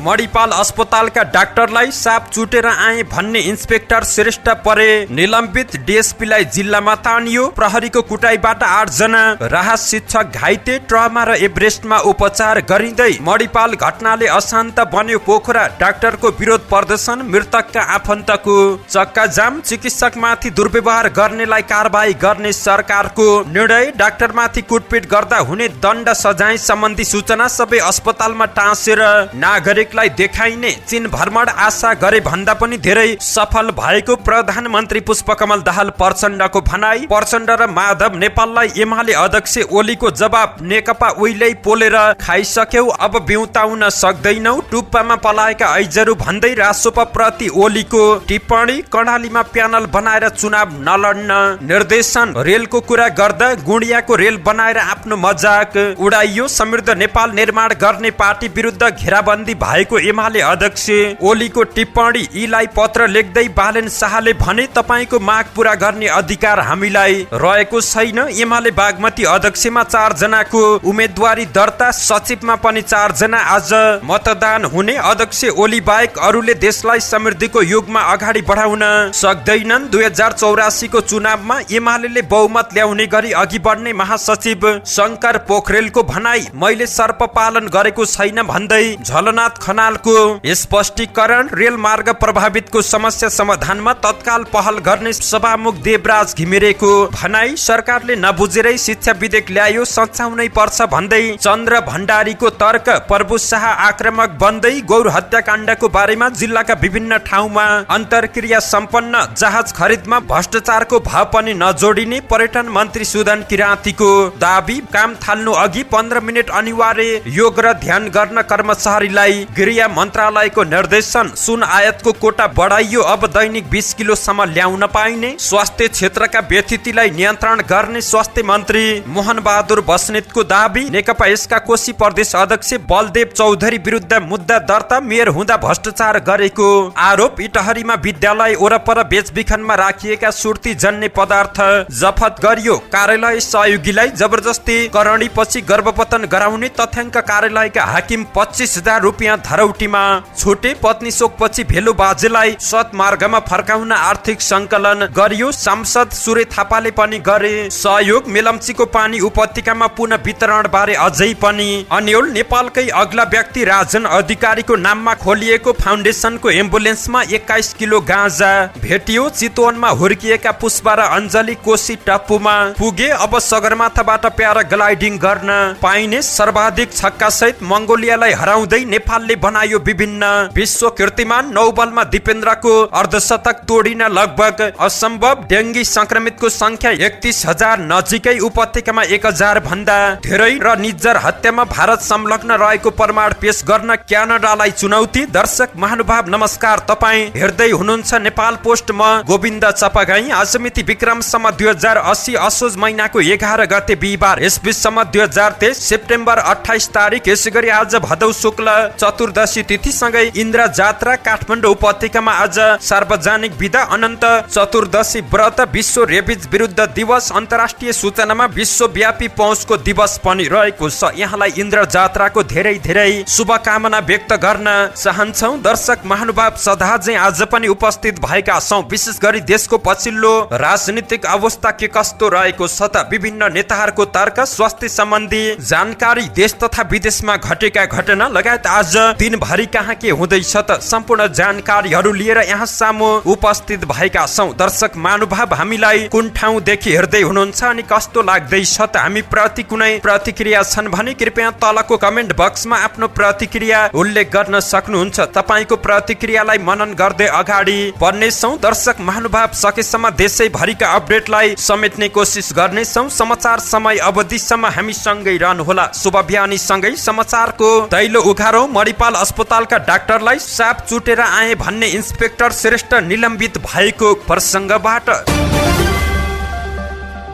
मणिपाल अस्पतालका डाक्टरलाई साप चुटेर आए भन्ने इन्स्पेक्टर श्रेष्ठ परे। निलम्बित डीएसपीलाई जिल्लामा तानियो। प्रहरीको कुटाईबाट 8 जना राहत शिक्षक घाइते। ट्रमा र एभरेस्टमा उपचार गरिँदै मणिपाल घटनाले अशान्त बन्यो पोखरा। डाक्टरको विरोध प्रदर्शन। मृतकका आफन्तको चक्का जाम। चिकित्सकमाथि दुर्व्यवहार गर्नेलाई कारबाही गर्ने सरकारको निर्णय। डाक्टरमाथि कुटपिट गर्दा हुने दण्ड सजाय सम्बन्धी सूचना सबै अस्पतालमा टाँसेर नागरिकलाई देखाइने। चीन भ्रमण आशा गरे भन्दा पनि धेरै सफल भएको प्रधानमन्त्री पुष्पकमल दाहाल प्रचण्डको भनाई। प्रचण्ड र माधव नेपाललाई एमाले अध्यक्ष ओलीको जवाब। नेकपा उहिल्यै पोलेर खाइसक्यौ, अब बिउताउन सक्दैनौ। टुप्पामा पलाएका ऐजरू भन्दै रासोपा प्रति ओलीको टिप्पणी। कर्णालीमा प्यानल बनाएर चुनाव नलड्न निर्देशन। रेलको कुरा गर्दा गुडियाको रेल बनाएर आफ्नो मजाक उडाइयो। समृद्ध नेपाल निर्माण गर्ने पार्टी विरुद्ध घेराबन्दी भएको एमाले अध्यक्ष ओलीको टिप्पणी। यीलाई पत्र लेख्दै बालेन शाहले भने तपाईको माग पूरा गर्ने अधिकार हामीलाई रहेको छैन। एमाले बागमती अध्यक्षमा 4 जनाको उम्मेदवारी दर्ता। सचिवमा पनि 4 जना। आज मतदान हुने। अध्यक्ष ओली बाहेक अरूले देशलाई समृद्धिको युगमा अगाडि बढाउन सक्दैनन्। 2084 को चुनावमा एमाले बहुमत ल्याउने गरी अघि बढ्ने महासचिव शंकर पोखरेलको भनाई। मैले सर्प पालन गरेको छैन भन्दै झलनाथ खनालको स्पष्टीकरण। रेल मार्ग प्रभावितको समस्या समाधानमा तत्काल पहल गर्ने सभामुख देवराज घिमिरेको भनाई। सरकारले नबुझेरै शिक्षा विधेयक ल्यायो, सच्याउनै पर्छ भन्दै चन्द्र भण्डारीको तर्क। प्रभु शाह आक्रमक बन्दै गौर हत्याकाण्डको बारेमा जिल्लाका विभिन्न ठाउँमा अन्तर्क्रिया सम्पन्न। जहाज खरिदमा भ्रष्टाचारको भाव पनि नजोडिने पर्यटन मन्त्री सुदन किराँतीको दाबी। काम थाल्नु अघि 15 मिनेट अनिवार्य योग र ध्यान गर्न कर्मचारीलाई गृह मन्त्रालयको निर्देशन। सुन आयातको कोटा बढाइयो, अब दैनिक 20 किलोसम्म ल्याउन पाइने। स्वास्थ्य क्षेत्रका व्यथितिलाई नियन्त्रण गर्ने स्वास्थ्य मन्त्री मोहन बहादुर बस्नेतको दाबी। नेकपा यसका कोशी प्रदेश अध्यक्ष बलदेव चौधरी विरुद्ध मुद्दा दर्ता। मेयर हुँदा भ्रष्टाचार गरेको आरोप। इटहरीमा विद्यालय वरपर बेचबिखनमा राखिएका सुर्ती जन्य पदार्थ जफत गरियो। कार्यालय सहयोगीलाई जबरजस्ती करणीपछि गर्भपतन गराउने तथ्याङ्क। कार्यालयका हाकिम 25,000 रुपियाँ धरौटीमा छुटे। पत्नी शोकपछि भेलो बाजेलाई सतमार्गमा फर्काउन आर्थिक संकलन गरियो। सांसद सुरे थापाले पनि गरे सहयोग। मेलम्चीको पानी उपत्यकामा पुनः वितरण बारे अझै पनि अन्यल। नेपालकै अग्ला व्यक्ति राजन अधिकारीको नाममा खोलिएको फाउन्डेसनको एम्बुलेन्समा 21 किलो गाँजा भेटियो। चितवनमा हुर्किएका पुष्पा र अञ्जली कोशी टापुमा पुगे। अब सगरमाथाबाट प्याराग्लाइडिङ गर्न पाइने। सर्वाधिक छक्का सहित मंगोलियालाई हराउँदै नेपालले बनायो विभिन्न विश्व कीर्तिमान। नौबलमा दिपेन्द्रको अर्धशतक तोडिन लगभग असम्भव। डेंगी संक्रमितको संख्या 31,000 नजिकै। उपत्यकामा 1,000 भन्दा धेरै र निज्जर हत्यामा भारत संलग्न रहेको प्रमाण पेश गर्न क्यानाडालाई चुनौती। दर्शक महानुभाव नमस्कार, तपाईँ हेर्दै हुनुहुन्छ नेपाल पोस्ट। म गोविन्द चपागाई। आज मिति विक्रमसम्म 2080 असोज महिनाको 11 गते बिहिबार। यस बीचसम्म 2023 सेप्टेम्बर 28 तारिक। यसैगरी आज भदौ शुक्ल चतुर्दशी तिथिसँगै इन्द्र जात्रा। काठमाडौँ उपत्यकामा आज सार्वजनिक बिदा। अनन्त चतुर्दशी व्रत। विश्व रेबिज विरुद्ध दिवस। अन्तर्राष्ट्रिय सूचनामा विश्वव्यापी पहुँचको दिवस पनि रहेको छ। यहाँलाई इन्द्र जात्राको धेरै धेरै शुभकामना व्यक्त गर्न चाहन्छौँ। दर्शक महानुभाव सदा चाहिँ आज पनि उपस्थित भएका छौँ। विशेष गरी देशको पछिल्लो राजनीतिक अवस्था के कस्तो रहेको छ त, विभिन्न नेताहरूको तर्क, स्वास्थ्य सम्बन्धी जानकारी, देश तथा विदेशमा घटेका घटना लगायत आज दिनभरि कहाँ के हुँदैछ त सम्पूर्ण जानकारीहरू लिएर यहाँ सामु उपस्थित भएका छौँ। दर्शक महानुभाव हामीलाई कुन ठाउँदेखि हेर्दै हुनुहुन्छ अनि कस्तो लाग्दैछ त, हामी प्रति कुनै प्रतिक्रिया छन् भने कृपया तलको कमेन्ट बक्समा आफ्नो प्रतिक्रिया उल्लेख गर्न सक्नुहुन्छ। तपाईँको प्रतिक्रियालाई मनन गर्दै अगाडि बढ्नेछौँ। दर्शक महानुभाव सकेसम्म देशैभरिका अपडेटलाई समेट्ने कोसिस गर्नेछौँ। समाचार समय अवधिसम्म हामी सँगै रहनुहोला। शुभ बिहानी सँगै समाचारको दैलो उघारौँ। मणिपाल अस्पतालका डाक्टरलाई साप चुटेर आए भन्ने इन्स्पेक्टर श्रेष्ठ निलम्बित भएको प्रसङ्गबाट।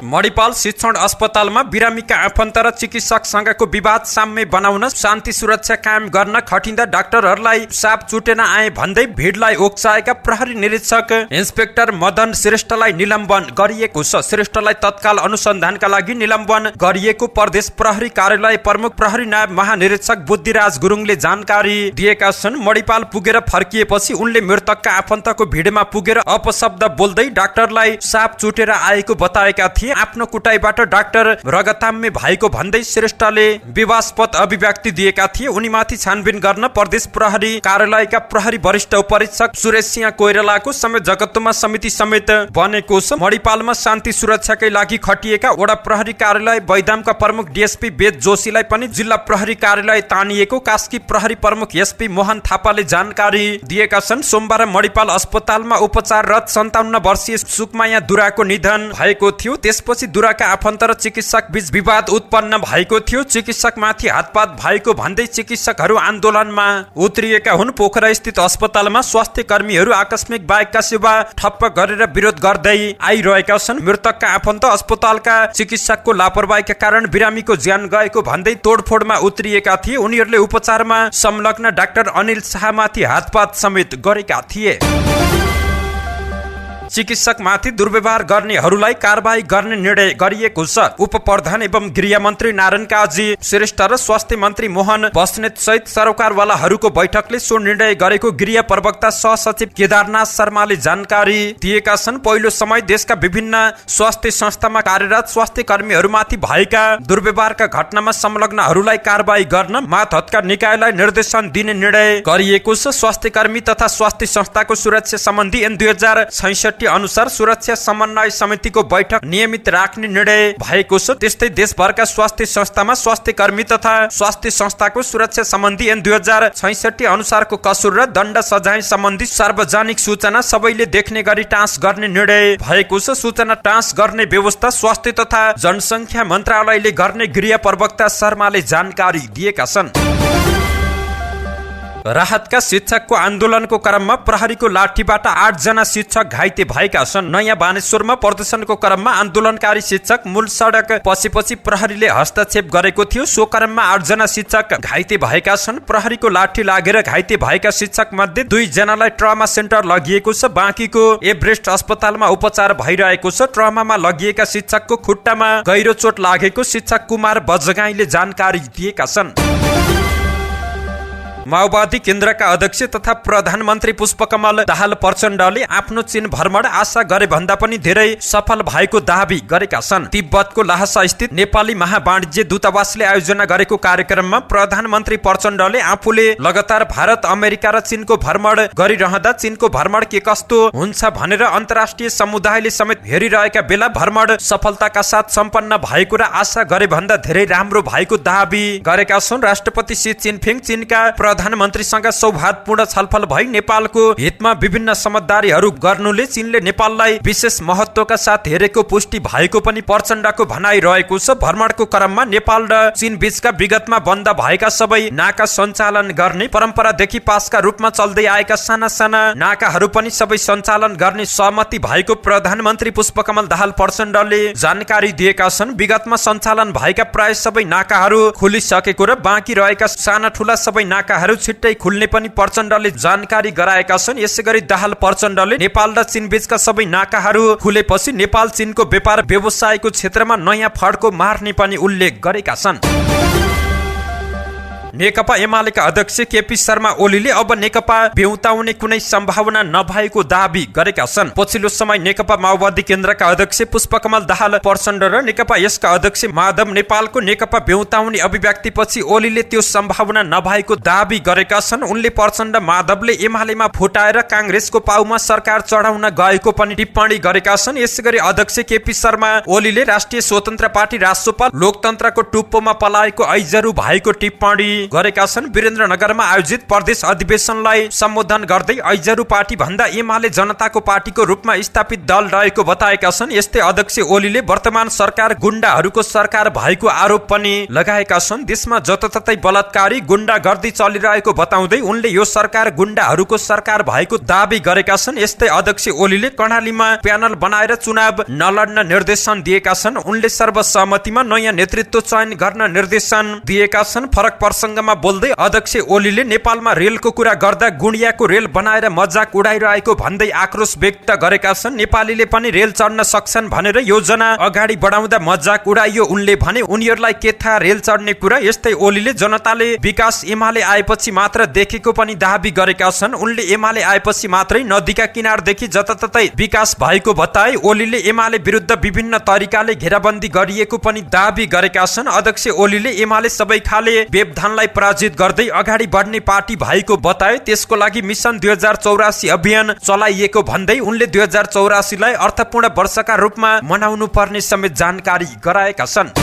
मणिपाल शिक्षण अस्पतालमा बिरामीका आफन्त र चिकित्सकसँगको विवाद साम्य बनाउन शान्ति सुरक्षा कायम गर्न खटिँदा डाक्टरहरूलाई साप चुटेर आए भन्दै भिडलाई ओक्साएका प्रहरी निरीक्षक इन्सपेक्टर मदन श्रेष्ठलाई निलम्बन गरिएको छ। श्रेष्ठलाई तत्काल अनुसन्धानका लागि निलम्बन गरिएको प्रदेश प्रहरी कार्यालय प्रमुख प्रहरी नायब महानिरीक्षक बुद्धिराज गुरुङले जानकारी दिएका छन्। मणिपाल पुगेर फर्किएपछि उनले मृतकका आफन्तको भिडमा पुगेर अपशब्द बोल्दै डाक्टरलाई साप चुटेर आएको बताएका थिए। आफ्नो कुटाईबाट डाक्टर रगताम्य भएको भन्दै श्रेष्ठले विवादास्पद अभिव्यक्ति दिएका थिए। उनीमाथि छानबिन गर्न प्रदेश प्रहरी कार्यालयका प्रहरी वरिष्ठ उपरीक्षक सुरेश सिंह कोइरालाको समेत जगतुमा समिति समेत बनेको छ। मणिपालमा शान्ति सुरक्षाकै लागि खटिएका वडा प्रहरी कार्यालय बैदामका प्रमुख डीएसपी वेद जोशीलाई पनि जिल्ला प्रहरी कार्यालय तानिएको कास्की प्रहरी प्रमुख एसपी मोहन थापाले जानकारी दिएका छन्। सोमबार मणिपाल अस्पतालमा उपचाररत 57 वर्षीय सुकमाया दुराको निधन भएको थियो। त्यसपछि दुराका आफन्त र चिकित्सक बीच विवाद उत्पन्न भएको थियो। चिकित्सकमाथि हातपात भएको भन्दै चिकित्सकहरू आन्दोलनमा उत्रिएका हुन्। पोखरा स्थित अस्पतालमा स्वास्थ्य कर्मीहरू आकस्मिक बाइकका सेवा ठप्प गरेर विरोध गर्दै आइरहेका छन्। मृतकका आफन्त अस्पतालका चिकित्सकको लापरवाहीका कारण बिरामीको ज्यान गएको भन्दै तोडफोडमा उत्रिएका थिए। उनीहरूले उपचारमा संलग्न डाक्टर अनिल शाहमाथि हातपात समेत गरेका थिए। चिकित्सकमाथि दुर्व्यवहार गर्नेहरूलाई कारबाही गर्ने निर्णय गरिएको छ। उप प्रधान एवं गृह मन्त्री नारायण काजी श्रेष्ठ र स्वास्थ्य मन्त्री मोहन बस्नेत सहित सरकारवालाहरूको बैठकले सो निर्णय गरेको गृह प्रवक्ता सहसचिव केदारनाथ शर्माले जानकारी दिएका छन्। पहिलो समय देशका विभिन्न स्वास्थ्य संस्थामा कार्यरत स्वास्थ्य कर्मीहरूमाथि भएका दुर्व्यवहारका घटनामा संलग्नहरूलाई कारबाही गर्न मातहतका निकायलाई निर्देशन दिने निर्णय गरिएको छ। स्वास्थ्य कर्मी तथा स्वास्थ्य संस्थाको सुरक्षा सम्बन्धी ऐन 2066 अनुसार सुरक्षा समन्वय समितिको बैठक नियमित राख्ने निर्णय भएको छ। त्यस्तै देशभरका स्वास्थ्य संस्थामा स्वास्थ्य कर्मी तथा स्वास्थ्य संस्थाको सुरक्षा सम्बन्धी ऐन 2066 अनुसारको कसुर र दण्ड सजाय सम्बन्धी सार्वजनिक सूचना सबैले देख्ने गरी टाँस गर्ने निर्णय भएको छ। सूचना टाँस गर्ने व्यवस्था स्वास्थ्य तथा जनसङ्ख्या मन्त्रालयले गर्ने गृह प्रवक्ता शर्माले जानकारी दिएका छन्। राहतका शिक्षकको आन्दोलनको क्रममा प्रहरीको लाठीबाट 8 जना शिक्षक घाइते भएका छन्। नयाँ बानेश्वरमा प्रदर्शनको क्रममा आन्दोलनकारी शिक्षक मूल सडक पसेपछि प्रहरीले हस्तक्षेप गरेको थियो। सो क्रममा 8 जना शिक्षक घाइते भएका छन्। प्रहरीको लाठी लागेर घाइते भएका शिक्षक मध्ये 2 जनालाई ट्रमा सेन्टर लगिएको छ। बाँकीको एभरेस्ट अस्पतालमा उपचार भइरहेको छ। ट्रमामा लगिएका शिक्षकको खुट्टामा गहिरो चोट लागेको शिक्षक कुमार बजगाईले जानकारी दिएका छन्। माओवादी केन्द्रका अध्यक्ष तथा प्रधानमन्त्री पुष्पकमल दाहाल प्रचण्डले आफ्नो चीन भ्रमण आशा गरे भन्दा पनि धेरै सफल भएको दावी गरेका छन्। तिब्बतको ल्हासा स्थित नेपाली महावाणिज्य दूतावासले आयोजना गरेको कार्यक्रममा प्रधानमन्त्री प्रचण्डले आफूले लगातार भारत अमेरिका र चीनको भ्रमण गरिरहँदा चीनको भ्रमण के कस्तो हुन्छ भनेर अन्तर्राष्ट्रिय समुदायले समेत हेरिरहेका बेला भ्रमण सफलताका साथ सम्पन्न भएको र आशा गरे भन्दा धेरै राम्रो भएको दावी गरेका छन्। राष्ट्रपति सी जिनपिङ चीनका प्रधानमन्त्रीसँग सौहार्दपूर्ण छलफल भई नेपालको हितमा विभिन्न समझदारीहरू गर्नुले चीनले नेपाललाई विशेष महत्वका साथ हेरेको पुष्टि भएको पनि प्रचण्डको भनाइ रहेको छ। भ्रमणको क्रममा नेपाल र चीन बीचका विगतमा बन्द भएका सबै नाका सञ्चालन गर्ने परम्परादेखि पासका रूपमा चल्दै आएका साना साना नाकाहरू पनि सबै सञ्चालन गर्ने सहमति भएको प्रधानमन्त्री पुष्पकमल दाहाल प्रचण्डले जानकारी दिएका छन्। विगतमा सञ्चालन भएका प्राय सबै नाकाहरू खुलिसकेको र बाँकी रहेका साना ठुला सबै नाकाहरू छिट्टै खुल्ने पनि प्रचण्डले जानकारी गराएका छन्। यसैगरी दाहाल प्रचण्डले नेपाल र चीन बीचका सबै नाकाहरू खुलेपछि नेपाल चीनको व्यापार व्यवसायको क्षेत्रमा नयाँ फड्को मार्ने पनि उल्लेख गरेका छन्। नेकपा एमालेका अध्यक्ष केपी शर्मा ओलीले अब नेकपा बेउताउने कुनै सम्भावना नभएको दावी गरेका छन्। पछिल्लो समय नेकपा माओवादी केन्द्रका अध्यक्ष पुष्पकमल दाहाल प्रचण्ड र नेकपा यसका अध्यक्ष माधव नेपालको नेकपा बेउताउने अभिव्यक्तिपछि ओलीले त्यो सम्भावना नभएको दावी गरेका छन्। उनले प्रचण्ड माधवले एमालेमा फुटाएर काङ्ग्रेसको पाउमा सरकार चढाउन गएको पनि टिप्पणी गरेका छन्। यसैगरी अध्यक्ष केपी शर्मा ओलीले राष्ट्रिय स्वतन्त्र पार्टी रासोपा लोकतन्त्रको टुप्पोमा पलाएको ऐजरू भएको टिप्पणी गरेका छन्। वीरेन्द्रनगरमा आयोजित प्रदेश अधिवेशनलाई सम्बोधन गर्दै ऐजरू पार्टी भन्दा एमाले जनताको पार्टीको रूपमा स्थापित दल रहेको बताएका छन्। यस्तै अध्यक्ष ओलीले वर्तमान सरकार गुण्डाहरूको सरकार भएको आरोप पनि लगाएका छन्। देशमा जताततै बलात्कारी गुण्डागर्दी चलिरहेको बताउँदै उनले यो सरकार गुण्डाहरूको सरकार भएको दाबी गरेका छन्। यस्तै अध्यक्ष ओलीले कर्णालीमा प्यानल बनाएर चुनाव नलड्न निर्देशन दिएका छन्। उनले सर्वसम्मतिमा नयाँ नेतृत्व चयन गर्न निर्देशन दिएका छन्। फरक प्रसंगमा बोल्दै अध्यक्ष ओलीले नेपालमा रेलको कुरा गर्दा गुडियाको रेल बनाएर मजाक उडाइरहेको भन्दै आक्रोश व्यक्त गरेका छन्। नेपालीले पनि रेल चढ्न सक्छन् भनेर योजना अगाडि बढाउँदा मजाक उडाइयो उनले भने। उनीहरूलाई के थाहा रेल चढ्ने कुरा। यस्तै ओलीले जनताले विकास एमाले आएपछि मात्र देखेको पनि दाबी गरेका छन्। उनले एमाले आएपछि मात्रै नदीका किनारदेखि जताततै विकास भएको बताए। ओलीले एमाले विरुद्ध विभिन्न तरिकाले घेराबन्दी गरिएको पनि दाबी गरेका छन्। अध्यक्ष ओलीले एमाले सबै खाले व्यवधानलाई पराजित गर्दै अगाडि बढ्ने पार्टी भएको बताए। त्यसको लागि मिसन 2084 अभियान चलाइएको भन्दै उनले 2084 लाई अर्थपूर्ण वर्षका रूपमा मनाउनु पर्ने समेत जानकारी गराएका छन्।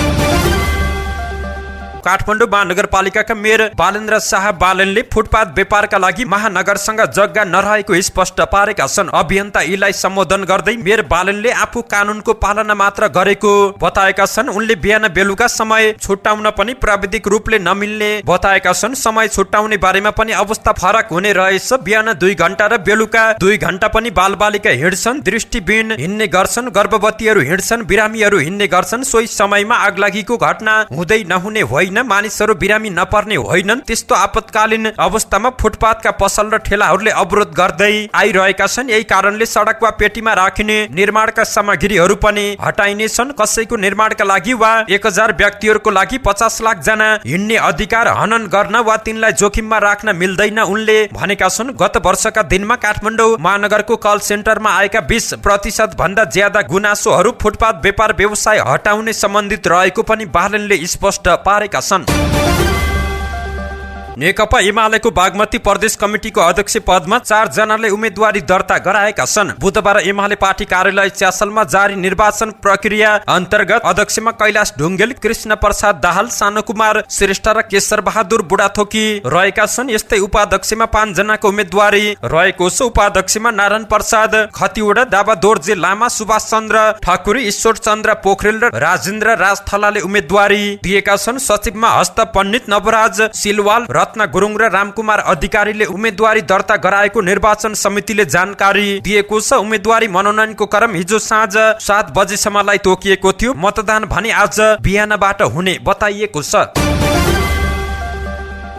काठमाडौँ महानगरपालिकाका मेयर बालेन्द्र शाह बालनले फुटपाथ व्यापारका लागि महानगरसँग जग्गा नरहेको स्पष्ट पारेका छन्। अभियन्ता यीलाई सम्बोधन गर्दै मेयर बालनले आफू कानूनको पालना मात्र गरेको बताएका छन्। उनले बिहान बेलुका समय छुट्याउन पनि प्राविधिक रूपले नमिल्ने बताएका छन्। समय छुट्याउने बारेमा पनि अवस्था फरक हुने रहेछ। बिहान 2 घण्टा र बेलुका 2 घण्टा पनि बालबालिका हिँड्छन्, दृष्टिविहीन हिँड्ने गर्छन्, गर्भवतीहरू हिँड्छन्, बिरामीहरू हिँड्ने गर्छन्। सोही समयमा आगलागीको घटना हुँदै नहुने होइन, मानिसहरू बिरामी नपर्ने होइनन्। त्यस्तो आपतकालीन अवस्थामा फुटपाथका पसल र ठेलाहरूले अवरोध गर्दै आइरहेका छन्। यही कारणले सडक वा पेटीमा राखिने निर्माणका सामग्रीहरू पनि हटाइने छन्। कसैको निर्माणका लागि वा 1000 व्यक्तिहरूको लागि 50 लाख जना हिँड्ने अधिकार हनन गर्न वा तिनलाई जोखिममा राख्न मिल्दैन उनले भनेका छन्। गत वर्षका दिनमा काठमाडौँ महानगरको कल सेन्टरमा आएका 20% भन्दा ज्यादा गुनासोहरू फुटपाथ व्यापार व्यवसाय हटाउने सम्बन्धित रहेको पनि बालनले स्पष्ट पारेका छन्। नेकपा एमालेको बागमती प्रदेश कमिटीको अध्यक्ष पदमा 4 जनाले उम्मेदवारी दर्ता गराएका छन्। बुधबार एमाले पार्टी कार्यालय च्यासलमा जारी निर्वाचन प्रक्रिया अन्तर्गत अध्यक्षमा कैलाश ढुङ्गेल, कृष्ण प्रसाद दाहाल, सानु कुमार श्रेष्ठ र केशर बहादुर बुढाथोकी रहेका छन्। यस्तै उपाध्यक्षमा 5 जनाको उम्मेदवारी रहेको छ। उपाध्यक्षमा नारायण प्रसाद खतिवडा, दावा दोर्जे लामा, सुभाष चन्द्र ठकुरी, ईश्वर चन्द्र पोखरेल र राजेन्द्र राज थलाले उम्मेदवारी दिएका छन्। सचिवमा हस्त पण्डित, नवराज सिलवाल, रत्न गुरुङ र रामकुमार अधिकारीले उम्मेदवारी दर्ता गराएको निर्वाचन समितिले जानकारी दिएको छ। उम्मेदवारी मनोनयनको क्रम हिजो साँझ 7 बजेसम्मलाई तोकिएको थियो। मतदान भने आज बिहानबाट हुने बताइएको छ।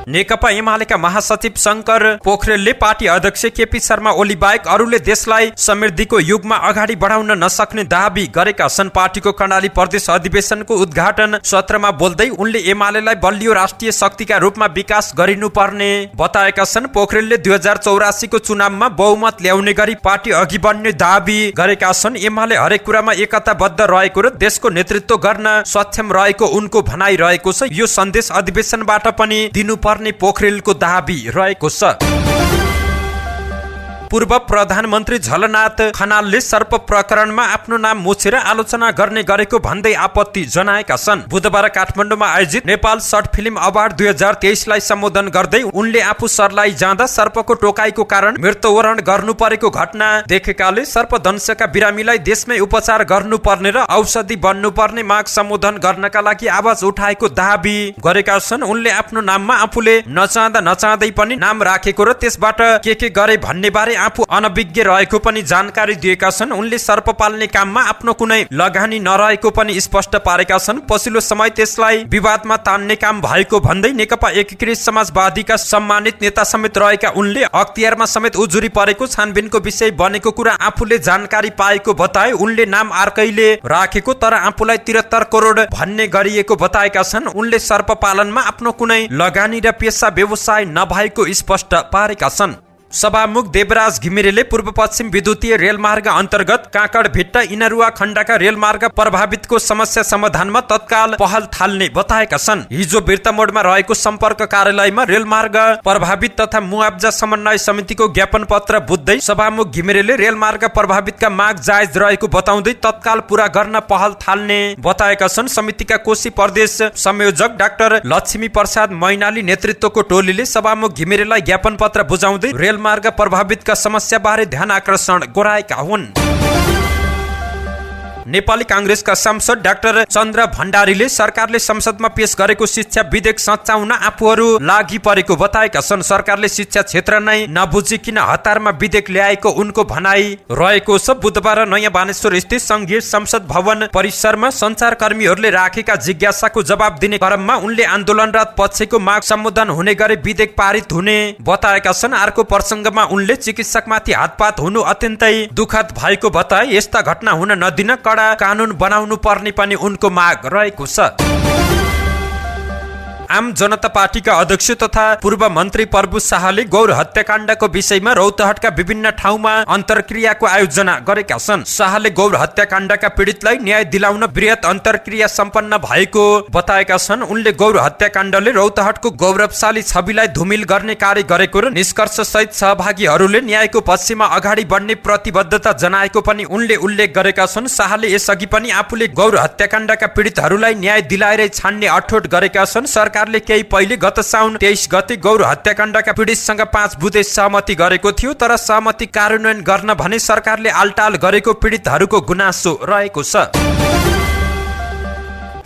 नेकपा एमालेका महासचिव शंकर पोखरेलले पार्टी अध्यक्ष केपी शर्मा ओली बाहेक अरूले देशलाई समृद्धिको युगमा अगाडि बढाउन नसक्ने दाबी गरेका छन्। पार्टीको कर्णाली प्रदेश अधिवेशनको उद्घाटन सत्रमा बोल्दै उनले एमालेलाई बलियो राष्ट्रिय शक्तिका रूपमा विकास गरिनुपर्ने बताएका छन्। पोखरेलले 2084 को चुनावमा बहुमत ल्याउने गरी पार्टी अघि बढ्ने दाबी गरेका छन्। एमाले हरेक कुरामा एकताबद्ध रहेको र देशको नेतृत्व गर्न सक्षम रहेको उनको भनाइ रहेको छ। यो सन्देश अधिवेशनबाट पनि दिनुपर्ने पोखरेलको दाबी रहेको छ। पूर्व प्रधानमन्त्री झलनाथ खनालले सर्प प्रकरणमा आफ्नो नाम मुछेर आलोचना गर्ने गरेको भन्दै आपत्ति जनाएका छन्। बुधबार काठमाडौँमा आयोजित नेपाल सर्ट फिल्म अवार्ड 2023 लाई सम्बोधन गर्दै उनले आफू सर्लाइ जाँदा सर्पको टोकाइको कारण मृत्युवरण गर्नु परेको घटना देखेकाले सर्पदंशका बिरामीलाई देशमै उपचार गर्नुपर्ने र औषधि बन्नुपर्ने माग सम्बोधन गर्नका लागि आवाज उठाएको दाबी गरेका छन्। उनले आफ्नो नाममा आफूले नचाहँदै पनि नाम राखेको र त्यसबाट के गरे भन्ने बारे आफू अनभिज्ञ रहेको पनि जानकारी दिएका छन्। उनले सर्प पाल्ने काममा आफ्नो कुनै लगानी नरहेको पनि स्पष्ट पारेका छन्। पछिल्लो समय त्यसलाई विवादमा तान्ने काम भएको भन्दै नेकपा एकीकृत समाजवादीका सम्मानित नेता समेत रहेका उनले अख्तियारमा समेत उजुरी परेको छानबिनको विषय बनेको कुरा आफूले जानकारी पाएको बताए। उनले नाम अर्कैले राखेको तर आफूलाई 73 करोड भन्ने गरिएको बताएका छन्। उनले सर्प पालनमा आफ्नो कुनै लगानी र पेसा व्यवसाय नभएको स्पष्ट पारेका छन्। सभामुख देवराज घिमिरेले पूर्व पश्चिम विद्युतीय रेलमार्ग अन्तर्गत काँकड भिट्टा इनरुवा खण्डका रेलमार्ग प्रभावितको समस्या समाधानमा तत्काल पहल थाल्ने बताएका छन्। हिजो बिर्तामोडमा रहेको सम्पर्क कार्यालयमा रेलमार्ग प्रभावित तथा मुआब्जा समन्वय समितिको ज्ञापन पत्र बुझ्दै सभामुख घिमिरेले रेलमार्ग प्रभावितका माग जायज रहेको बताउँदै तत्काल पूरा गर्न पहल थाल्ने बताएका छन्। समितिका कोशी प्रदेश संयोजक डाक्टर लक्ष्मी प्रसाद मैनाली नेतृत्वको टोलीले सभामुख घिमिरेलाई ज्ञापन पत्र बुझाउँदै रेलमार्ग प्रभावितका समस्या बारे ध्यान आकर्षण गराएका हुन्। नेपाली कांग्रेसका सांसद डाक्टर चन्द्र भण्डारीले सरकारले संसदमा पेश गरेको शिक्षा विधेयक सच्याउन आफूहरू लागि परेको बताएका छन्। सरकारले शिक्षा क्षेत्र नै नबुझी किन हतारमा विधेयक ल्याएको उनको भनाई रहेको छ। बुधबार नयाँ बानेश्वर स्थित संघीय संसद भवन परिसरमा सञ्चारकर्मीहरूले राखेका जिज्ञासाको जवाब दिने क्रममा उनले आन्दोलनरत पक्षको माग सम्बोधन हुने गरी विधेयक पारित हुने बताएका छन्। अर्को प्रसङ्गमा उनले चिकित्सकमाथि हातपात हुनु अत्यन्तै दुखद भएको बताए। यस्ता घटना हुन नदिन कानून बनाउनु पर्ने पनि उनको माग रहेको छ। आम जनता पार्टीका अध्यक्ष तथा पूर्व मन्त्री प्रभु शाहले गौर हत्याकाण्डको विषयमा रौतहटका विभिन्न ठाउँमा अन्तर्क्रियाको आयोजना गरेका छन्। शाहले गौर हत्याकाण्डका पीडितलाई न्याय दिलाउन वृहत अन्तर्क्रिया सम्पन्न भएको बताएका छन्। उनले गौर हत्याकाण्डले रौतहटको गौरवशाली छविलाई धुमिल गर्ने कार्य गरेको र निष्कर्ष सहित सहभागीहरूले न्यायको पक्षमा अगाडि बढ्ने प्रतिबद्धता जनाएको पनि उनले उल्लेख गरेका छन्। शाहले यसअघि पनि आफूले गौर हत्याकाण्डका पीडितहरूलाई न्याय दिलाएरै छान्ने अठोट गरेका छन्। सरकारले केही पहिले गत साउन 23 गते गौर हत्याकाण्डका पीडितसँग 5 बुँदे सहमति गरेको थियो, तर सहमति कार्यान्वयन गर्न भने सरकारले आलटाल गरेको पीडितहरूको गुनासो रहेको छ।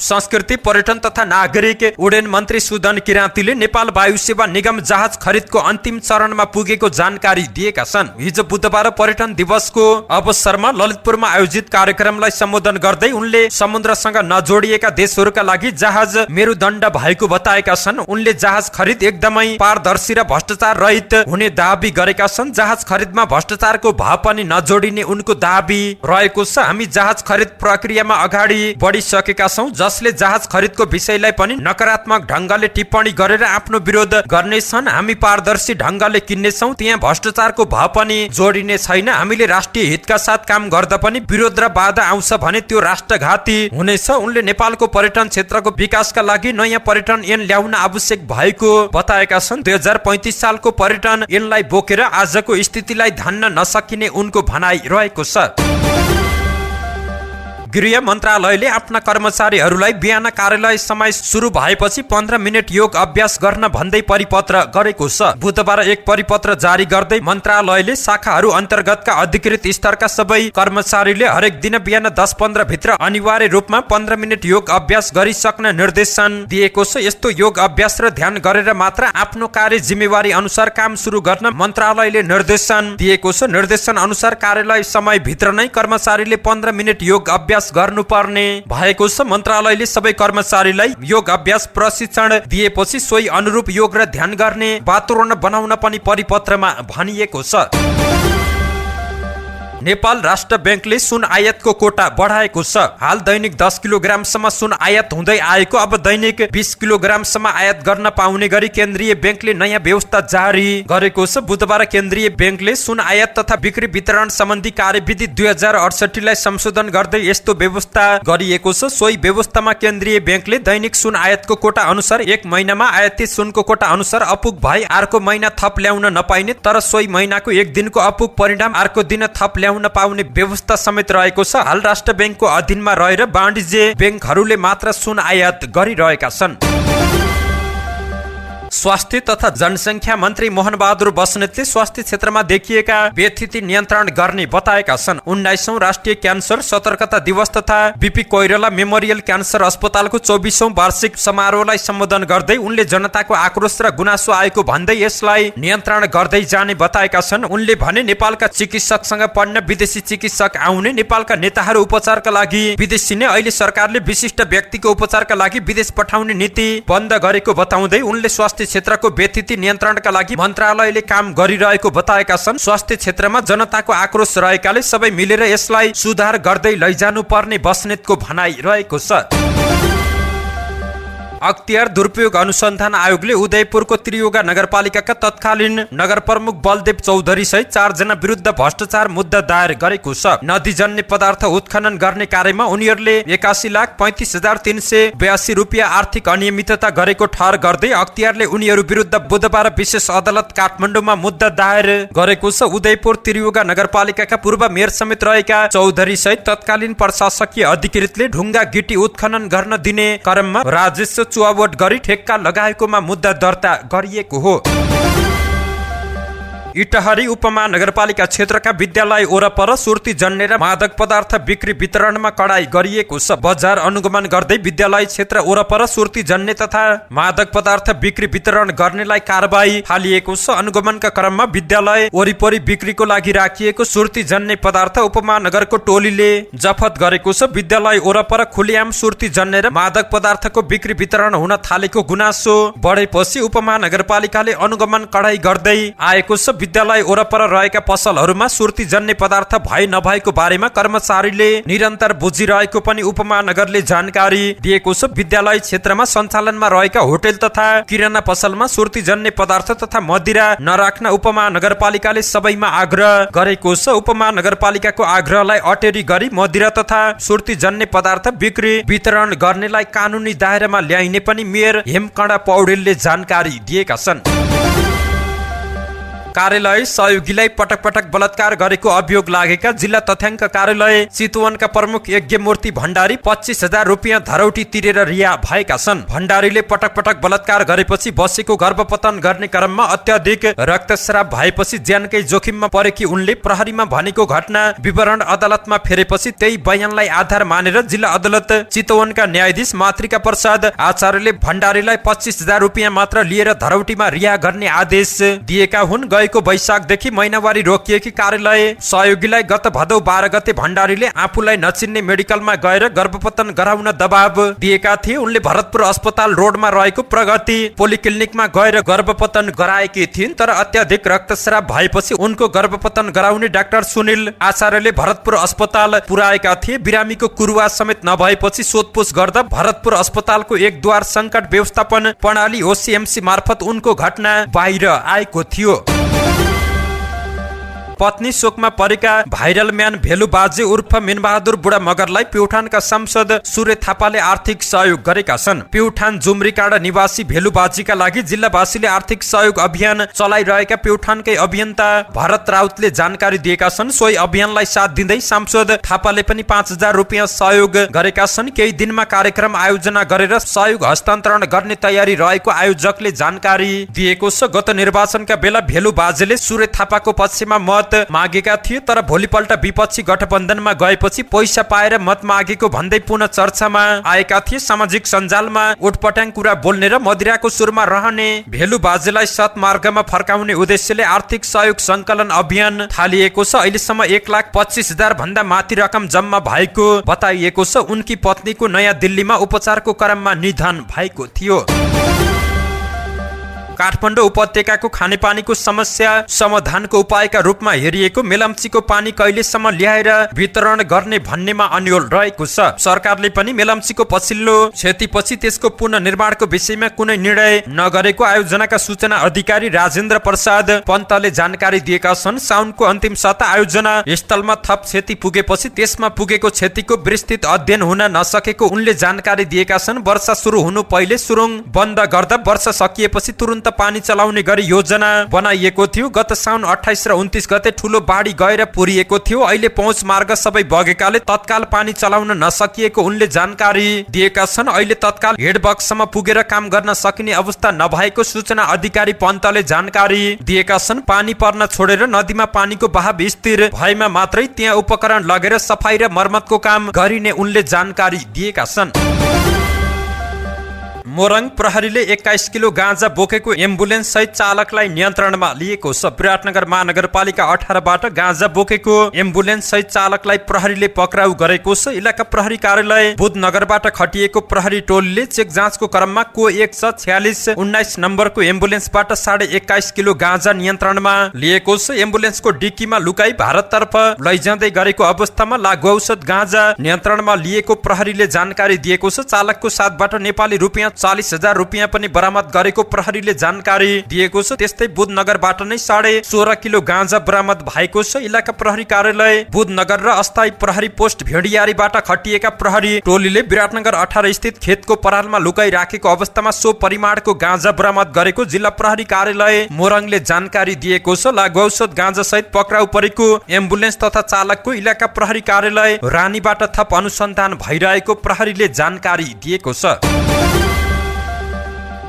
संस्कृति पर्यटन तथा नागरिक उड्डयन मन्त्री सुदन किराँतीले नेपाल वायु सेवा निगम जहाज खरिदको अन्तिम चरणमा पुगेको जानकारी दिएका छन्। हिजो बुधबार पर्यटन दिवसको अवसरमा ललितपुरमा आयोजित कार्यक्रमलाई सम्बोधन गर्दै उनले समुद्रसँग नजोडिएका देशहरूका लागि जहाज मेरुदण्ड भएको बताएका छन्। उनले जहाज खरिद एकदमै पारदर्शी र भ्रष्टाचार रहित हुने दाबी गरेका छन्। जहाज खरिदमा भ्रष्टाचारको भाव पनि नजोडिने उनको दाबी रहेको छ। हामी जहाज खरिद प्रक्रियामा अगाडि बढिसकेका छौँ, जसले जहाज खरिदको विषयलाई पनि नकारात्मक ढंगले टिप्पणी गरेर आफ्नो विरोध गर्नेछन्। हामी पारदर्शी ढंगले किन्नेछौँ, त्यहाँ भ्रष्टाचारको भाव पनि जोडिने छैन। हामीले राष्ट्रिय हितका साथ काम गर्दा पनि विरोध र बाधा आउँछ भने त्यो राष्ट्रघाती हुनेछ। उनले नेपालको पर्यटन क्षेत्रको विकासका लागि नयाँ पर्यटन ऐन ल्याउन आवश्यक भएको बताएका छन्। 2035 सालको पर्यटन ऐनलाई बोकेर आजको स्थितिलाई धान्न नसकिने उनको भनाइ रहेको छ। गृह मन्त्रालयले आफ्ना कर्मचारीहरूलाई बिहान कार्यालय समय सुरु भएपछि 15 मिनट योग अभ्यास गर्न भन्दै परिपत्र गरेको छ। बुधबार एक परिपत्र जारी गर्दै मन्त्रालयले शाखाहरू अन्तर्गतका अधिकृत स्तरका सबै कर्मचारीले हरेक दिन बिहान 10-15 भित्र अनिवार्य रूपमा 15 मिनट योग अभ्यास गरिसक्न निर्देशन दिएको छ। यस्तो योग अभ्यास र ध्यान गरेर मात्र आफ्नो कार्य जिम्मेवारी अनुसार काम सुरु गर्न मन्त्रालयले निर्देशन दिएको छ। निर्देशन अनुसार कार्यालय समय भित्र नै कर्मचारीले 15 मिनट योग अभ्यास गर्नुपर्ने भएको छ। मन्त्रालयले सबै कर्मचारीलाई योग अभ्यास प्रशिक्षण दिएपछि सोही अनुरूप योग र ध्यान गर्ने वातावरण बनाउन पनि परिपत्रमा भनिएको छ। नेपाल राष्ट्र बैंकले सुन आयातको कोटा बढाएको छ। हाल दैनिक 10 किलोग्रामसम्म सुन आयात हुँदै आएको अब दैनिक 20 किलोग्रामसम्म आयात गर्न पाउने गरी केन्द्रीय बैंकले नयाँ व्यवस्था जारी गरेको छ। बुधबार केन्द्रीय बैंकले सुन आयात तथा बिक्री वितरण सम्बन्धी कार्यविधि 2068 लाई संशोधन गर्दै यस्तो व्यवस्था गरिएको छ। सोही व्यवस्थामा केन्द्रीय बैंकले दैनिक सुन आयातको कोटा अनुसार एक महिनामा आयातित सुनको कोटा अनुसार अपुग भए अर्को महिना थप ल्याउन नपाइने, तर सोही महिनाको एक दिनको अपुग परिणाम अर्को दिन थप ल्याउन पाउने व्यवस्था समेत रहेको छ। हाल राष्ट्र बैंकको अधीनमा रहेर वाणिज्य बैंकहरूले मात्र सुन आयात गरिरहेका छन्। स्वास्थ्य तथा जनसंख्या मन्त्री मोहन बहादुर बस्नेतले स्वास्थ्य क्षेत्रमा देखिएका व्यथिति नियन्त्रण गर्ने बताएका छन्। 19औं राष्ट्रिय क्यान्सर सतर्कता दिवस तथा बीपी कोइराला मेमोरियल क्यान्सर अस्पतालको 24औं वार्षिक समारोहलाई सम्बोधन गर्दै उनले जनताको आक्रोश र गुनासो आएको भन्दै यसलाई नियन्त्रण गर्दै जाने बताएका छन्। उनले भने नेपालका चिकित्सकसँग पढ्न विदेशी चिकित्सक आउने, नेपालका नेताहरू उपचारका लागि विदेश छिर्ने, अहिले सरकारले विशिष्ट व्यक्तिको उपचारका लागि विदेश पठाउने नीति बन्द गरेको बताउँदै उनले स्वास्थ्य क्षेत्रको व्यथिति नियन्त्रणका लागि मन्त्रालयले काम गरिरहेको बताएका छन्। स्वास्थ्य क्षेत्रमा जनताको आक्रोश रहेकाले सबै मिलेर यसलाई सुधार गर्दै लैजानु पर्ने बस्नेतको भनाइ रहेको छ। अख्तियार दुरुपयोग अनुसन्धान आयोगले उदयपुरको त्रियुगा नगरपालिकाका तत्कालीन नगर प्रमुख बलदेव चौधरी सहित 4 जना विरुद्ध भ्रष्टाचार मुद्दा दायर गरेको छ। नदीजन्य पदार्थ उत्खनन गर्ने कार्यमा उनीहरूले 81,35,382 रुपियाँ आर्थिक अनियमितता गरेको ठहर गर्दै अख्तियारले उनीहरू विरुद्ध बुधबार विशेष अदालत काठमाडौँमा मुद्दा दायर गरेको छ। उदयपुर त्रियुगा नगरपालिकाका पूर्व मेयर समेत रहेका चौधरी सहित तत्कालीन प्रशासकीय अधिकृतले ढुङ्गा गिटी उत्खनन गर्न दिने क्रममा राजस्व चुहावट गरी ठेक्का लगाएकोमा मुद्दा दर्ता गरिएको हो। इटहरी उपमहानगरपालिका क्षेत्रका विद्यालय वरपर सुर्ती जन्ने र मादक पदार्थ बिक्री वितरणमा कडाई गरिएको छ। बजार अनुगमन गर्दै विद्यालय क्षेत्र वरपर सुर्ती जन्ने तथा मादक पदार्थ बिक्री वितरण गर्नेलाई कारबाही हालिएको छ। अनुगमनका क्रममा विद्यालय वरिपरि बिक्रीको लागि राखिएको सुर्ती जन्ने पदार्थ उपमहानगरको टोलीले जफत गरेको छ। विद्यालय वरपर खुलेआम सुर्ती जन्ने र मादक पदार्थको बिक्री वितरण हुन थालेको गुनासो बढेपछि उपमहानगरपालिकाले अनुगमन कडाई गर्दै आएको छ। विद्यालय वरपर रहेका पसलहरूमा सुर्ती जन्ने पदार्थ भए नभएको बारेमा कर्मचारीले निरन्तर बुझिरहेको पनि उपमहानगरले जानकारी दिएको छ। विद्यालय क्षेत्रमा सञ्चालनमा रहेका होटेल तथा किराना पसलमा सुर्ती जन्ने पदार्थ तथा मदिरा नराख्न उपमहानगरपालिकाले सबैमा आग्रह गरेको छ। उपमहानगरपालिकाको आग्रहलाई अटेरी गरी मदिरा तथा सुर्ती जन्ने पदार्थ बिक्री वितरण गर्नेलाई कानुनी दायरामा ल्याइने पनि मेयर हेमकणा पौडेलले जानकारी दिएका छन्। कार्यालय सहयोगीलाई पटक पटक बलात्कार गरेको अभियोग लागेका जिल्ला तथ्याङ्क कार्यालय चितवनका प्रमुख यज्ञमूर्ति भण्डारी 25,000 रुपियाँ धरौटी तिरेर रिहा भएका छन्। भण्डारीले पटक पटक बलात्कार गरेपछि बसेको गर्भपतन गर्ने क्रममा अत्याधिक रक्तस्राव भएपछि ज्यानकै जोखिममा परेकी उनले प्रहरीमा भनेको घटना विवरण अदालतमा फेरेपछि त्यही बयानलाई आधार मानेर जिल्ला अदालत चितवनका न्यायाधीश मातृका प्रसाद आचार्यले भण्डारीलाई 25,000 रुपियाँ मात्र लिएर धरौटीमा रिहा गर्ने आदेश दिएका हुन्। गएको वैशाखदेखि महिनावारी रोकिएकी कार्यालय सहयोगीलाई गत भदौ 12 गते भण्डारीले आफूलाई नचिन्ने मेडिकलमा गएर गर्भपतन गराउन दबाव दिएका थिए। उनले भरतपुर अस्पताल रोडमा रहेको प्रगति पोलिक्लिनिकमा गएर गर्भपतन गराएकी थिइन्, तर अत्याधिक रक्तस्राव भएपछि उनको गर्भपतन गराउने डाक्टर सुनिल आचार्यले भरतपुर अस्पताल पुर्याएका थिए। बिरामीको कुरुवा समेत नभएपछि सोधपुछ गर्दा भरतपुर अस्पतालको एक द्वार संकट व्यवस्थापन प्रणाली ओसीएमसी मार्फत उनको घटना बाहिर आएको थियो। पत्नी शोकमा परेका भाइरल म्यान भेलु बाजे उर्फ मिनबहादुर बुढा मगरलाई प्युठानका सांसद सूर्य थापाले आर्थिक सहयोग गरेका छन्। प्युठान जुम्रीकाँडा निवासी भेलु बाजीका लागि जिल्लावासीले आर्थिक सहयोग अभियान चलाइरहेका प्युठानकै अभियन्ता भरत राउतले जानकारी दिएका छन्। सोही अभियानलाई साथ दिँदै सांसद थापाले पनि 5,000 रुपियाँ सहयोग गरेका छन्। केही दिनमा कार्यक्रम आयोजना गरेर सहयोग हस्तान्तरण गर्ने तयारी रहेको आयोजकले जानकारी दिएको छ। गत निर्वाचनका बेला भेलु बाजेले सूर्य थापाको पक्षमा मत मागेका थिए, तर भोलिपल्ट विपक्षी गठबन्धनमा गएपछि पैसा पाएर मत मागेको भन्दै पुनः चर्चामा आएका थिए। सामाजिक सञ्जालमा उटपटाङ कुरा बोल्ने र मदिराको सुरमा रहने भेलु बाजेलाई सतमार्गमा फर्काउने उद्देश्यले आर्थिक सहयोग संकलन अभियान थालिएको छ। अहिलेसम्म 1,25,000 भन्दा माथि रकम जम्मा भएको बताइएको छ। उनकी पत्नीको नयाँ दिल्लीमा उपचारको क्रममा निधन भएको थियो। काठमाडौँ उपत्यकाको खानेपानीको समस्या समाधानको उपायका रूपमा हेरिएको मेलम्चीको पानी कहिलेसम्म ल्याएर वितरण गर्ने भन्नेमा अन्यल रहेको छ। सरकारले पनि मेलम्चीको पछिल्लो क्षतिपछि त्यसको पुनर्निर्माणको विषयमा कुनै निर्णय नगरेको आयोजनाका सूचना अधिकारी राजेन्द्र प्रसाद पन्तले जानकारी दिएका छन्। साउनको अन्तिम साता आयोजना स्थलमा थप क्षति पुगेपछि त्यसमा पुगेको क्षतिको विस्तृत अध्ययन हुन नसकेको उनले जानकारी दिएका छन्। वर्षा सुरु हुनु पहिले सुरुङ बन्द गर्दा वर्षा सकिएपछि तुरुन्त पानी चलाउने गरी योजना बनाइएको थियो। गत साउन 28 र 29 गते ठूलो बाढी गएर पुरिएको थियो। अहिले पहुँच मार्ग सबै बगेकाले तत्काल पानी चलाउन नसकिएको उनले जानकारी दिएका छन्। अहिले तत्काल हेडबक्ससम्म पुगेर काम गर्न सकिने अवस्था नभएको सूचना अधिकारी पन्तले जानकारी दिएका छन्। पानी पर्न छोडेर नदीमा पानीको बहाव स्थिर भएमा मात्रै त्यहाँ उपकरण लगेर सफाई र मर्मतको काम गरिने उनले जानकारी दिएका छन्। मोरङ प्रहरीले 21 किलो गाँजा बोकेको एम्बुलेन्स सहित चालकलाई नियन्त्रणमा लिएको छ। विराटनगर महानगरपालिका 18 बाट गाँजा बोकेको एम्बुलेन्स सहित चालकलाई प्रहरीले पक्राउ गरेको छ। इलाका प्रहरी कार्यालय बुधनगरबाट खटिएको प्रहरी टोलीले चेक जाँचको क्रममा को 14619 नम्बरको एम्बुलेन्सबाट 21.5 किलो गाँजा नियन्त्रणमा लिएको छ। एम्बुलेन्सको डिक्कीमा लुकाई भारततर्फ लैजाँदै गरेको अवस्थामा लागु औषध गाँजा नियन्त्रणमा लिएको प्रहरीले जानकारी दिएको छ। चालकको साथबाट नेपाली रुपियाँ 40,000 रुपियाँ पनि बरामद गरेको प्रहरीले जानकारी दिएको छ। त्यस्तै बुधनगरबाट नै 16.5 किलो गाँजा बरामद भएको छ। इलाका प्रहरी कार्यालय बुधनगर र अस्थायी प्रहरी पोस्ट भेडियारीबाट खटिएका प्रहरी टोलीले विराटनगर 18 स्थित खेतको परालमा लुकाई राखेको अवस्थामा सो परिमाणको गाँजा बरामद गरेको जिल्ला प्रहरी कार्यालय मोरङले जानकारी दिएको छ। लागु औषध गाँजा सहित पक्राउ परेको एम्बुलेन्स तथा चालकको इलाका प्रहरी कार्यालय रानीबाट थप अनुसन्धान भइरहेको प्रहरीले जानकारी दिएको छ।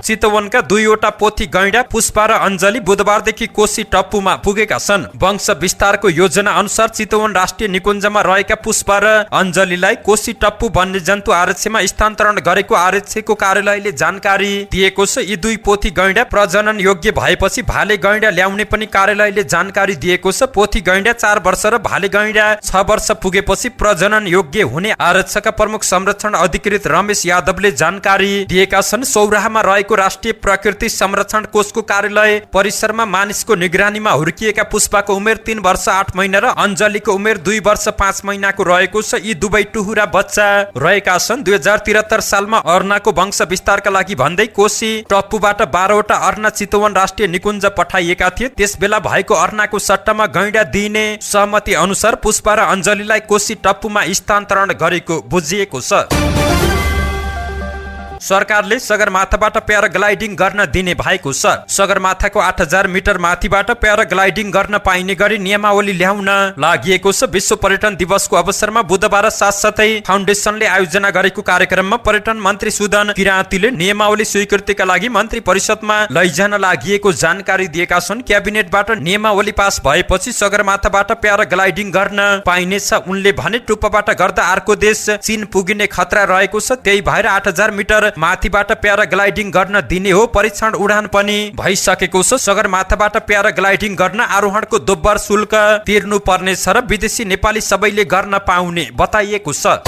चितवनका 2वटा पोथी गैंडा पुष्पा र अञ्जली बुधबारदेखि कोशी टप्पुमा पुगेका छन्। वंश विस्तारको योजना अनुसार चितवन राष्ट्रिय निकुञ्जमा रहेका पुष्पा र अञ्जलीलाई कोशी टप्पु वन्यजन्तु आरक्षमा स्थानान्तरण गरेको आरक्षको कार्यालयले जानकारी दिएको छ। यी 2 पोथी गैंडा प्रजनन योग्य भएपछि भाले गैंडा ल्याउने पनि कार्यालयले जानकारी दिएको छ। पोथी गैंडा 4 वर्ष र भाले गैंडा 6 वर्ष पुगेपछि प्रजनन योग्य हुने आरक्षका प्रमुख संरक्षण अधिकृत रमेश यादवले जानकारी दिएका छन्। सौराहामा रहेको राष्ट्रिय प्रकृति संरक्षण कोषको कार्यालय परिसरमा मानिसको निगरानीमा हुर्किएका पुष्पाको उमेर 3 वर्ष 8 महिना र अञ्जलीको उमेर 2 वर्ष 5 महिनाको रहेको छ। यी दुवै टुहुरा बच्चा रहेका छन्। 2073 सालमा अर्नाको वंश विस्तारका लागि भन्दै कोशी टप्पुबाट 12वटा अर्ना चितवन राष्ट्रिय निकुञ्ज पठाइएका थिए। त्यसबेला भएको अर्नाको सट्टामा गैंडा दिइने सहमति अनुसार पुष्पा र अञ्जलीलाई कोशी टप्पुमा स्थानान्तरण गरेको बुझिएको छ। सरकारले सगरमाथाबाट प्याराग्लाइडिङ गर्न दिने भएको छ। सगरमाथाको 8000 मिटर माथिबाट प्याराग्लाइडिङ गर्न पाइने गरी नियमावली ल्याउन लागि छ। विश्व पर्यटन दिवसको अवसरमा बुधबार साथसाथै फाउन्डेसनले आयोजना गरेको कार्यक्रममा पर्यटन मन्त्री सुदन किराँतीले नियमावली स्वीकृतिका लागि मन्त्री परिषदमा लैजान लागि जानकारी दिएका छन्। क्याबिनेटबाट नियमावली पास भएपछि सगरमाथाबाट प्याराग्लाइडिङ गर्न पाइनेछ। उनले भने टुप्पाबाट गर्दा अर्को देश चीन पुगिने खतरा रहेको छ। त्यही भएर 8000 मिटर माथिबाट प्याराग्लाइडिङ गर्न दिने हो। परीक्षण उडान पनि भइसकेको छ। सगरमाथाबाट प्याराग्लाइडिङ गर्न आरोहणको दोब्बर शुल्क तिर्नु पर्नेछ र विदेशी नेपाली सबैले गर्न पाउने बताइएको छ।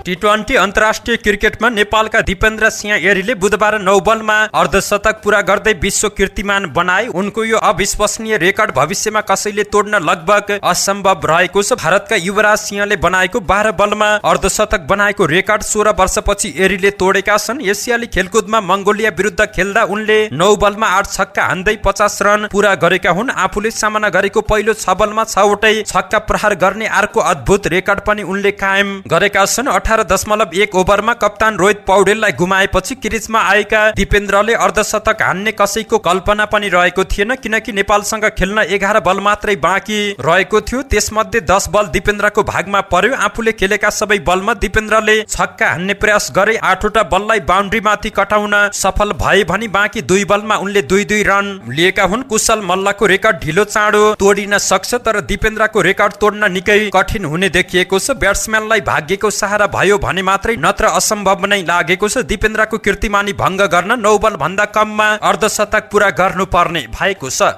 T20 अन्तर्राष्ट्रिय क्रिकेटमा नेपालका दिपेन्द्र सिंह एरीले बुधबार 9 बलमा अर्धशतक पूरा गर्दै विश्व कीर्तिमान बनाए। उनको यो अविश्वसनीय रेकर्ड भविष्यमा कसैले तोड्न लगभग असम्भव रहेको छ। भारतका युवराज सिंहले बनाएको 12 बलमा अर्धशतक बनाएको रेकर्ड 16 वर्षपछि एरीले तोडेका छन्। एसियाली खेलकुदमा मङ्गोलिया विरुद्ध खेल्दा उनले 9 बलमा 8 छक्का हान्दै 50 रन पूरा गरेका हुन्। आफूले सामना गरेको पहिलो 6 बलमा 6 वटै छक्का प्रहार गर्ने अर्को अद्भुत रेकर्ड पनि उनले कायम गरेका छन्। 18.1 ओभरमा कप्तान रोहित पौडेललाई गुमाएपछि क्रिजमा आएका दिपेन्द्रले अर्धशतक हान्ने कसैको कल्पना पनि रहेको थिएन, किनकि नेपालसँग खेल्न 11 बल मात्रै बाँकी रहेको थियो। त्यसमध्ये 10 बल दिपेन्द्रको भागमा पर्यो। आफूले खेलेका सबै बलमा दिपेन्द्रले छक्का हान्ने प्रयास गरे। 8वटा बललाई बाउन्ड्री माथि कटाउन सफल भए भने बाँकी 2 बलमा उनले 2-2 रन लिएका हुन्। कुशल मल्लको रेकर्ड ढिलो चाँडो तोडिन सक्छ, तर दिपेन्द्रको रेकर्ड तोड्न निकै कठिन हुने देखिएको छ। ब्याट्सम्यानलाई भाग्यको सहारा भयो भने मात्रै नत्र असम्भव नै लागेको छ। दिपेन्द्रको कीर्तिमानी भङ्ग गर्न 9 बल भन्दा कममा अर्धशतक पूरा गर्नुपर्ने भएको छ।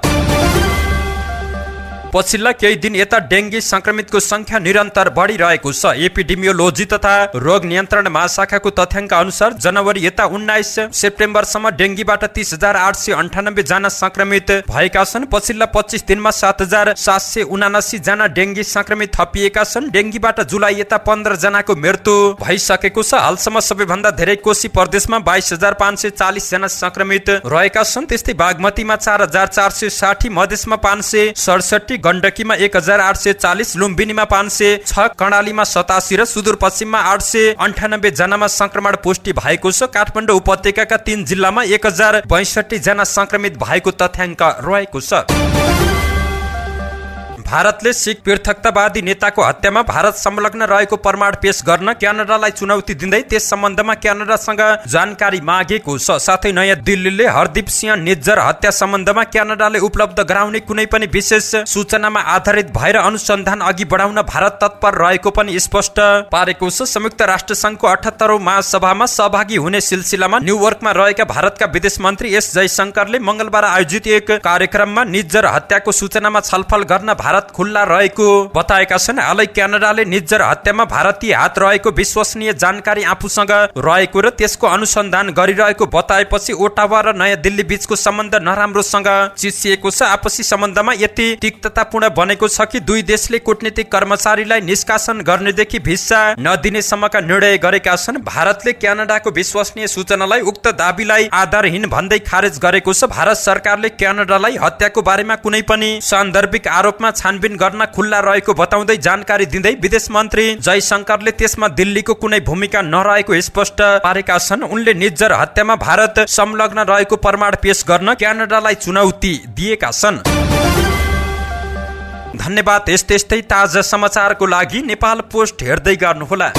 पछिल्ला केही दिन यता डेङ्गी संक्रमितको संख्या निरन्तर बढिरहेको छ। एपिडेमियोलोजी तथा रोग नियन्त्रण महाशाखाको तथ्याङ्क अनुसार जनवरी यता 19 सेप्टेम्बरसम्म डेङ्गीबाट 30,898 जना संक्रमित भएका छन्। पछिल्ला 25 दिनमा 7,779 जना डेङ्गी संक्रमित थपिएका छन्। डेङ्गीबाट जुलाई यता 15 जनाको मृत्यु भइसकेको छ। हालसम्म सबैभन्दा धेरै कोशी प्रदेशमा 22,540 जना संक्रमित रहेका छन्। त्यस्तै बागमतीमा 4,460, मधेसमा 567, गण्डकीमा 1,840, लुम्बिनीमा 506, कर्णालीमा 87 र सुदूरपश्चिममा 898 जनामा संक्रमण पुष्टि भएको छ। काठमाडौँ उपत्यकाका 3 जिल्लामा 1062 जना संक्रमित भएको तथ्याङ्क रहेको छ। भारतले सिख पृथकतावादी नेताको हत्यामा भारत संलग्न रहेको प्रमाण पेश गर्न क्यानाडालाई चुनौती दिँदै त्यस सम्बन्धमा क्यानाडासँग जानकारी मागेको छ। साथै नयाँ दिल्लीले हरदीप सिंह निज्जर हत्या सम्बन्धमा क्यानाडाले उपलब्ध गराउने कुनै पनि विशेष सूचनामा आधारित भएर अनुसन्धान अघि बढाउन भारत तत्पर रहेको पनि स्पष्ट पारेको छ। संयुक्त राष्ट्र संघको 78औं महासभामा सहभागी हुने सिलसिलामा न्युयोर्कमा रहेका भारतका विदेश मन्त्री एस जयशंकरले मंगलबार आयोजित एक कार्यक्रममा निज्जर हत्याको सूचनामा छलफल गर्न भारत भारत खुल्ला रहेको बताएका छन्। हालै क्यानाडाले निज्जर हत्यामा भारतीय हात रहेको विश्वसनीय जानकारी आफूसँग रहेको र त्यसको अनुसन्धान गरिरहेको बताएपछि ओटावा र नयाँ दिल्ली बीचको सम्बन्ध नराम्रोसँग चिसिएको छ। आपसी सम्बन्धमा यति तिक्ततापूर्ण बनेको छ कि दुई देशले कूटनीतिक कर्मचारीलाई निष्कासन गर्नेदेखि भिसा नदिने सम्मका निर्णय गरेका छन्। भारतले क्यानाडाको विश्वसनीय सूचनालाई उक्त दाबीलाई आधारहीन भन्दै खारेज गरेको छ। भारत सरकारले क्यानाडालाई हत्याको बारेमा कुनै पनि सान्दर्भिक आरोपमा छानबिन गर्न खुल्ला रहेको बताउँदै जानकारी दिँदै विदेश मन्त्री जयशंकरले त्यसमा दिल्लीको कुनै भूमिका नरहेको स्पष्ट पारेका छन्। उनले निज्जर हत्यामा भारत संलग्न रहेको प्रमाण पेश गर्न क्यानाडालाई चुनौती दिएका छन्। धन्यवाद। यस्तै ताजा समाचारको लागि नेपाल पोस्ट हेर्दै गर्नुहोला।